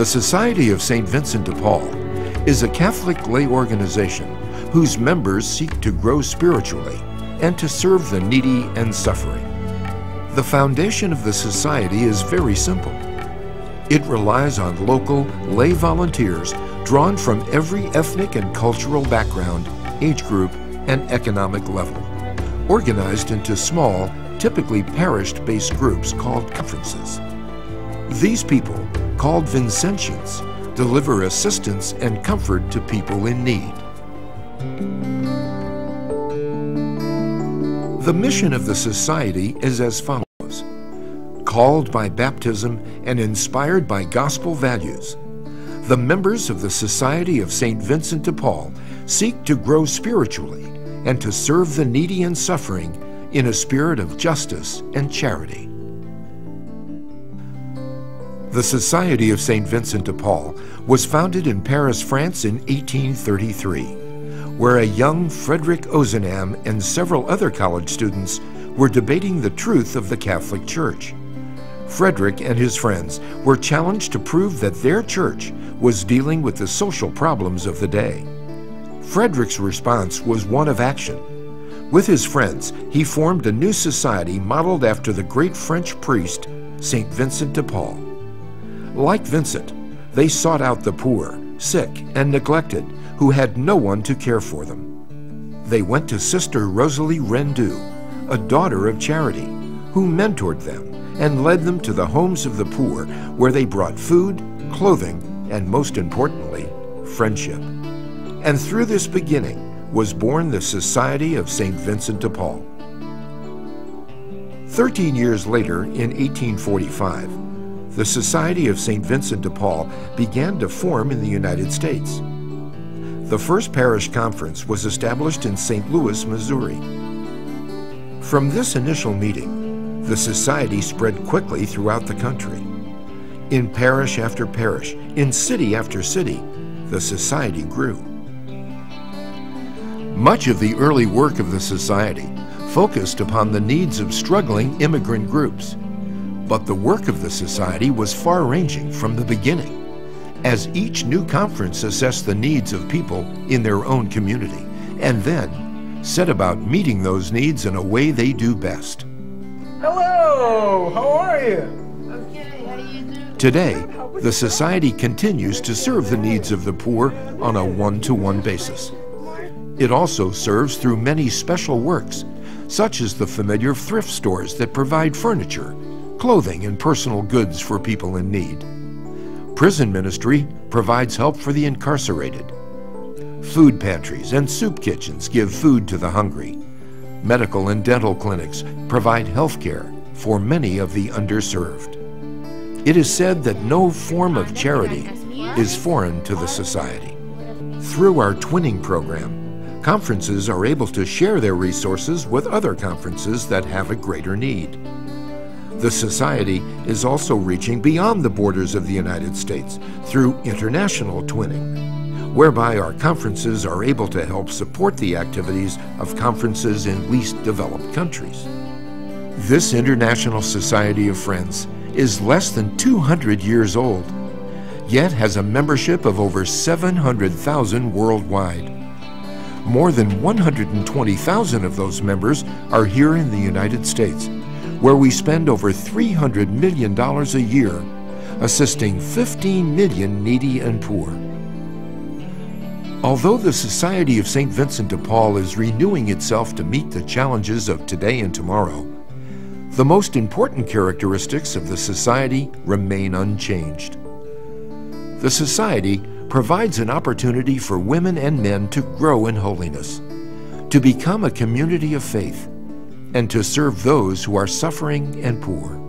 The Society of St. Vincent de Paul is a Catholic lay organization whose members seek to grow spiritually and to serve the needy and suffering. The foundation of the society is very simple. It relies on local lay volunteers drawn from every ethnic and cultural background, age group, and economic level, organized into small, typically parish-based groups called conferences. These people, called Vincentians, deliver assistance and comfort to people in need. The mission of the society is as follows. Called by baptism and inspired by gospel values, the members of the Society of St. Vincent de Paul seek to grow spiritually and to serve the needy and suffering in a spirit of justice and charity. The Society of St. Vincent de Paul was founded in Paris, France in 1833, where a young Frederick Ozanam and several other college students were debating the truth of the Catholic Church. Frederick and his friends were challenged to prove that their church was dealing with the social problems of the day. Frederick's response was one of action. With his friends, he formed a new society modeled after the great French priest, St. Vincent de Paul. Like Vincent, they sought out the poor, sick, and neglected who had no one to care for them. They went to Sister Rosalie Rendu, a daughter of charity, who mentored them and led them to the homes of the poor, where they brought food, clothing, and most importantly, friendship. And through this beginning was born the Society of St. Vincent de Paul. 13 years later, in 1845, the Society of St. Vincent de Paul began to form in the United States. The first parish conference was established in St. Louis, Missouri. From this initial meeting, the society spread quickly throughout the country. In parish after parish, in city after city, the society grew. Much of the early work of the society focused upon the needs of struggling immigrant groups. But the work of the society was far-ranging from the beginning, as each new conference assessed the needs of people in their own community, and then set about meeting those needs in a way they do best. Hello! How are you? Okay, how do you do? Today, the society continues to serve the needs of the poor on a one-to-one basis. It also serves through many special works, such as the familiar thrift stores that provide furniture, clothing, and personal goods for people in need. Prison ministry provides help for the incarcerated. Food pantries and soup kitchens give food to the hungry. Medical and dental clinics provide health care for many of the underserved. It is said that no form of charity is foreign to the society. Through our twinning program, conferences are able to share their resources with other conferences that have a greater need. The society is also reaching beyond the borders of the United States through international twinning, whereby our conferences are able to help support the activities of conferences in least developed countries. This International Society of Friends is less than 200 years old, yet has a membership of over 700,000 worldwide. More than 120,000 of those members are here in the United States, where we spend over $300 million a year assisting 15 million needy and poor. Although the Society of St. Vincent de Paul is renewing itself to meet the challenges of today and tomorrow, the most important characteristics of the society remain unchanged. The society provides an opportunity for women and men to grow in holiness, to become a community of faith, and to serve those who are suffering and poor.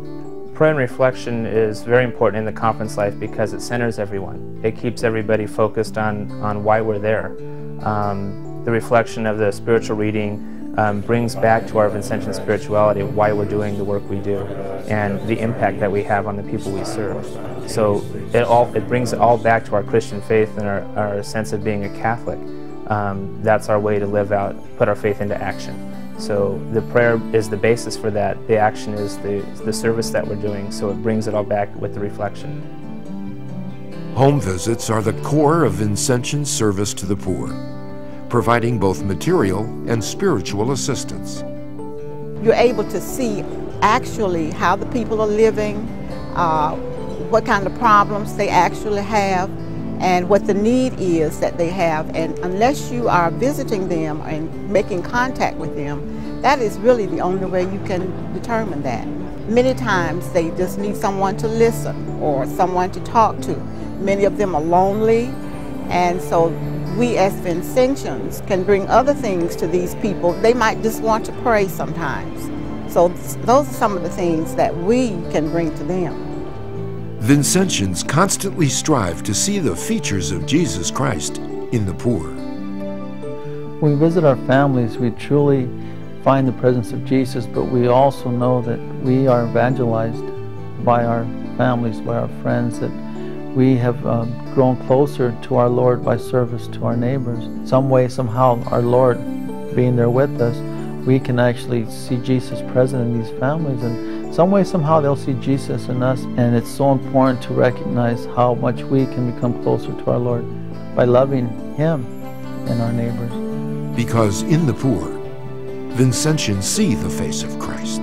Prayer and reflection is very important in the conference life because it centers everyone. It keeps everybody focused on why we're there. The reflection of the spiritual reading brings back to our Vincentian spirituality why we're doing the work we do and the impact that we have on the people we serve. So it brings it all back to our Christian faith and our sense of being a Catholic. That's our way to live out, put our faith into action. So the prayer is the basis for that. The action is the service that we're doing, so it brings it all back with the reflection. Home visits are the core of Vincentian service to the poor, providing both material and spiritual assistance. You're able to see actually how the people are living, what kind of problems they actually have, and what the need is that they have. And unless you are visiting them and making contact with them, that is really the only way you can determine that. Many times they just need someone to listen or someone to talk to. Many of them are lonely, and so we as Vincentians can bring other things to these people. They might just want to pray sometimes. So those are some of the things that we can bring to them. Vincentians constantly strive to see the features of Jesus Christ in the poor. When we visit our families, we truly find the presence of Jesus, but we also know that we are evangelized by our families, by our friends, that we have grown closer to our Lord by service to our neighbors. Some way, somehow, our Lord being there with us, we can actually see Jesus present in these families, and some way, somehow, they'll see Jesus in us. And it's so important to recognize how much we can become closer to our Lord by loving Him and our neighbors. Because in the poor, Vincentians see the face of Christ.